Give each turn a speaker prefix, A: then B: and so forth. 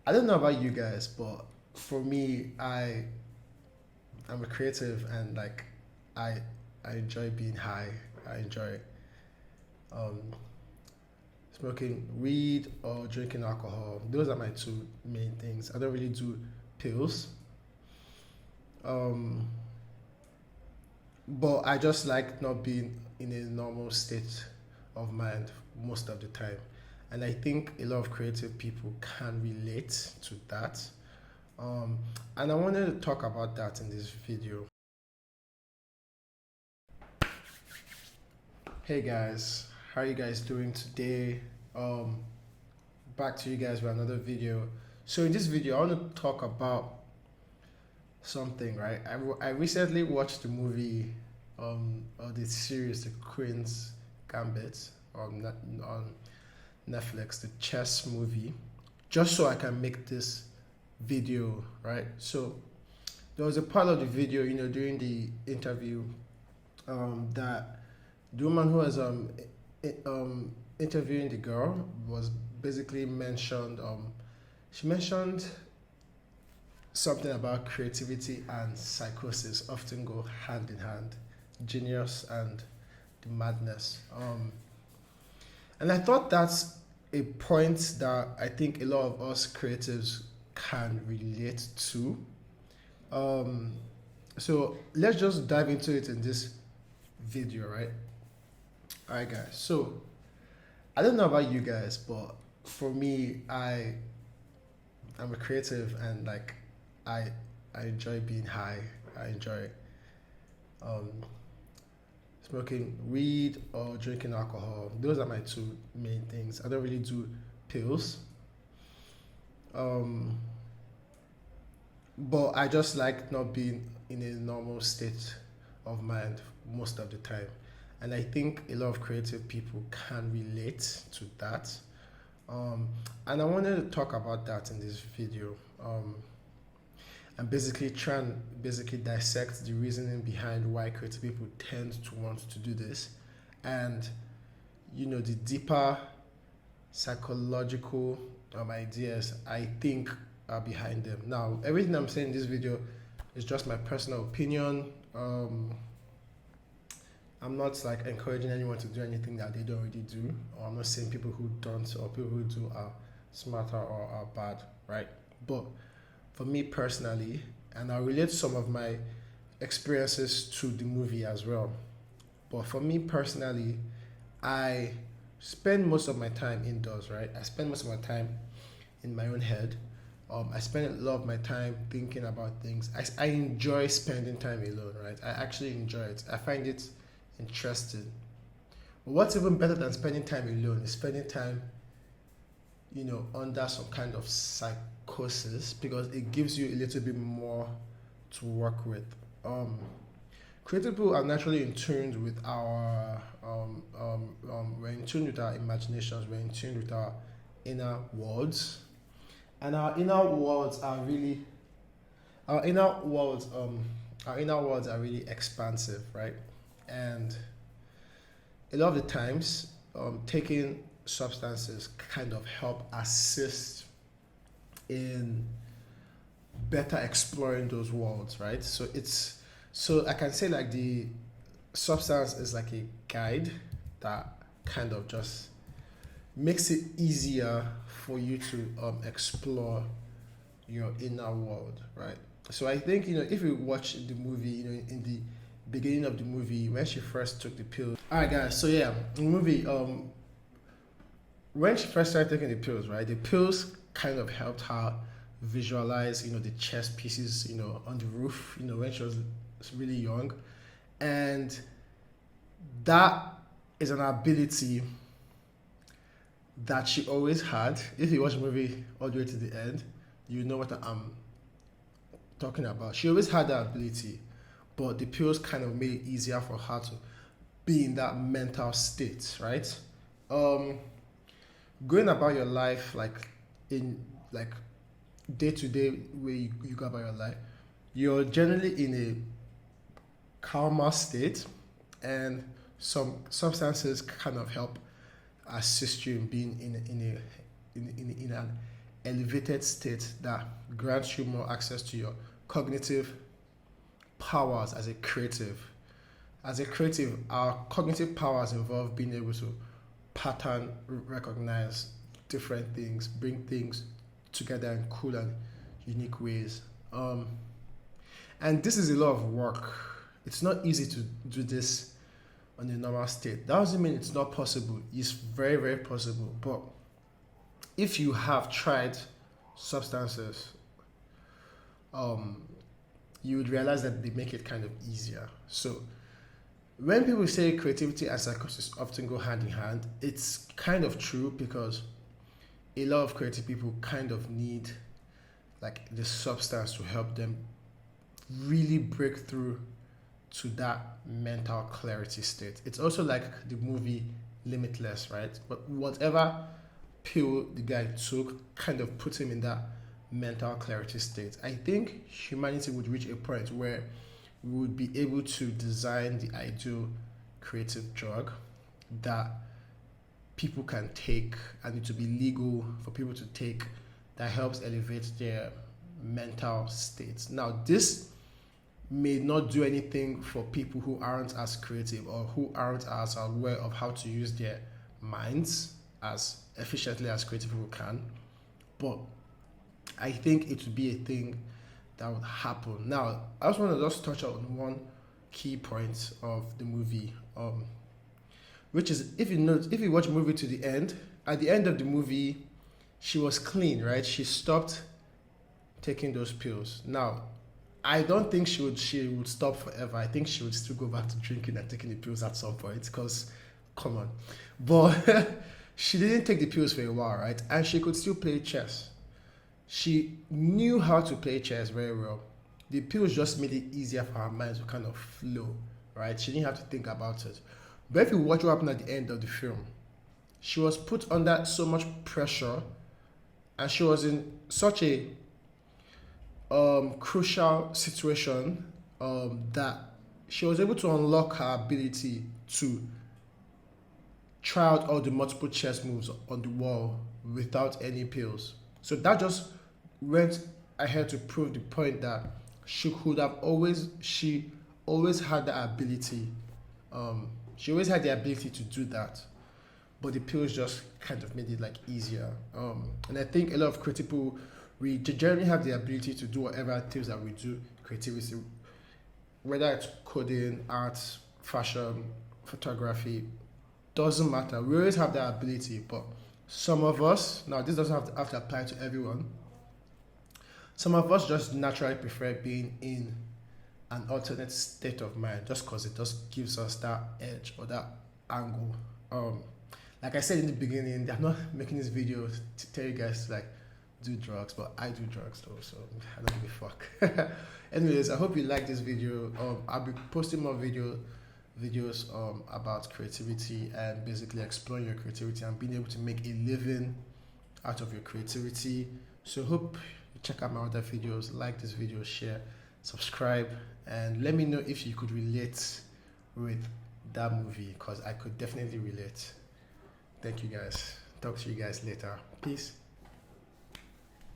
A: I don't know about you guys, but for me, I'm a creative and like I I enjoy being high. I enjoy um, smoking weed or drinking alcohol. Those are my two main things. I don't really do pills. Um, but I just like not being in a normal state of mind most of the time. And I think a lot of creative people can relate to that. Um, and I wanted to talk about that in this video. Hey guys, how are you guys doing today? Um, Back to you guys with another video. So in this video, I want to talk about something, right? I recently watched the movie, or the series, The Queen's Gambit on Netflix, the chess movie, just so I can make this video, right? So there was a part of the video, during the interview, that the woman who was interviewing the girl was basically mentioned. She mentioned something about creativity and psychosis often go hand in hand, genius and the madness. And I thought that's a point that I think a lot of us creatives can relate to. Um, so let's just dive into it in this video, right? All right, guys. So I don't know about you guys, but for me, I'm a creative and like I I enjoy being high. I enjoy um, smoking weed or drinking alcohol. Those are my two main things. I don't really do pills. Um, but I just like not being in a normal state of mind most of the time. And I think a lot of creative people can relate to that. Um, and I wanted to talk about that in this video. And basically try and basically dissect the reasoning behind why creative people tend to want to do this, and the deeper psychological ideas I think are behind them. Now, everything I'm saying in this video is just my personal opinion. I'm not like encouraging anyone to do anything that they don't already do, or I'm not saying people who don't or people who do are smarter or are bad, right? But for me personally, and I'll relate some of my experiences to the movie as well. But for me personally, I spend most of my time indoors, right? I spend most of my time in my own head. I spend a lot of my time thinking about things. I enjoy spending time alone, right? I actually enjoy it. I find it interesting. But what's even better than spending time alone is spending time, under some kind of psychosis, because it gives you a little bit more to work with. Creative people are naturally in tune with our, we're in tune with our imaginations, we're in tune with our inner worlds. And our inner worlds, our inner worlds are really expansive, right? And a lot of the times, taking substances kind of help assist in better exploring those worlds, right? So I can say like the substance is like a guide that kind of just makes it easier for you to explore your inner world, right? So I think if you watch the movie, in the beginning of the movie when she first took the pill. All right, guys. So yeah, in the movie, when she first started taking the pills, right? The pills kind of helped her visualize, the chess pieces, on the roof, when she was really young, and that is an ability that she always had. If you watch the movie all the way to the end, you know what I'm talking about. She always had that ability, but the pills kind of made it easier for her to be in that mental state, right? Um, Going about your life like in like day to day way you go about your life, you're generally in a calmer state, and some substances kind of help assist you in being in an elevated state that grants you more access to your cognitive powers as a creative. As a creative, our cognitive powers involve being able to pattern recognize different things, bring things together in cool and unique ways. And this is a lot of work. It's not easy to do this on a normal state. That doesn't mean it's not possible. It's very, very possible. But if you have tried substances, you would realize that they make it kind of easier. So when people say creativity and psychosis often go hand in hand, it's kind of true, because a lot of creative people kind of need like the substance to help them really break through to that mental clarity state. It's also like the movie Limitless, right? But whatever pill the guy took kind of put him in that mental clarity state. I think humanity would reach a point where we would be able to design the ideal creative drug that people can take, and it to be legal for people to take, that helps elevate their mental states. Now, this may not do anything for people who aren't as creative or who aren't as aware of how to use their minds as efficiently as creative people can, but I think it would be a thing that would happen. Now, I just want to just touch on one key point of the movie, which is, if you watch the movie to the end, at the end of the movie, she was clean, right? She stopped taking those pills. Now, I don't think she would stop forever. I think she would still go back to drinking and taking the pills at some point, because, come on. But she didn't take the pills for a while, right? And she could still play chess. She knew how to play chess very well. The pills just made it easier for her mind to kind of flow, right? She didn't have to think about it. But if you watch what happened at the end of the film, she was put under so much pressure, and she was in such a crucial situation that she was able to unlock her ability to try out all the multiple chess moves on the wall without any pills. So that just went ahead to prove the point that she always had the ability. She always had the ability to do that, but the pills just kind of made it like easier. And I think a lot of creative people, we generally have the ability to do whatever things that we do, creativity, whether it's coding, art, fashion, photography, doesn't matter. We always have that ability, but some of us, now this doesn't have to apply to everyone, some of us just naturally prefer being in an alternate state of mind, just because it just gives us that edge or that angle. Like I said in the beginning, I'm not making this video to tell you guys to like do drugs, but I do drugs though, so I don't give a fuck. Anyways, I hope you like this video. I'll be posting more videos about creativity and basically exploring your creativity and being able to make a living out of your creativity. So hope you check out my other videos, like this video, share, subscribe, and let me know if you could relate with that movie, because I could definitely relate. Thank you guys. Talk to you guys later. Peace.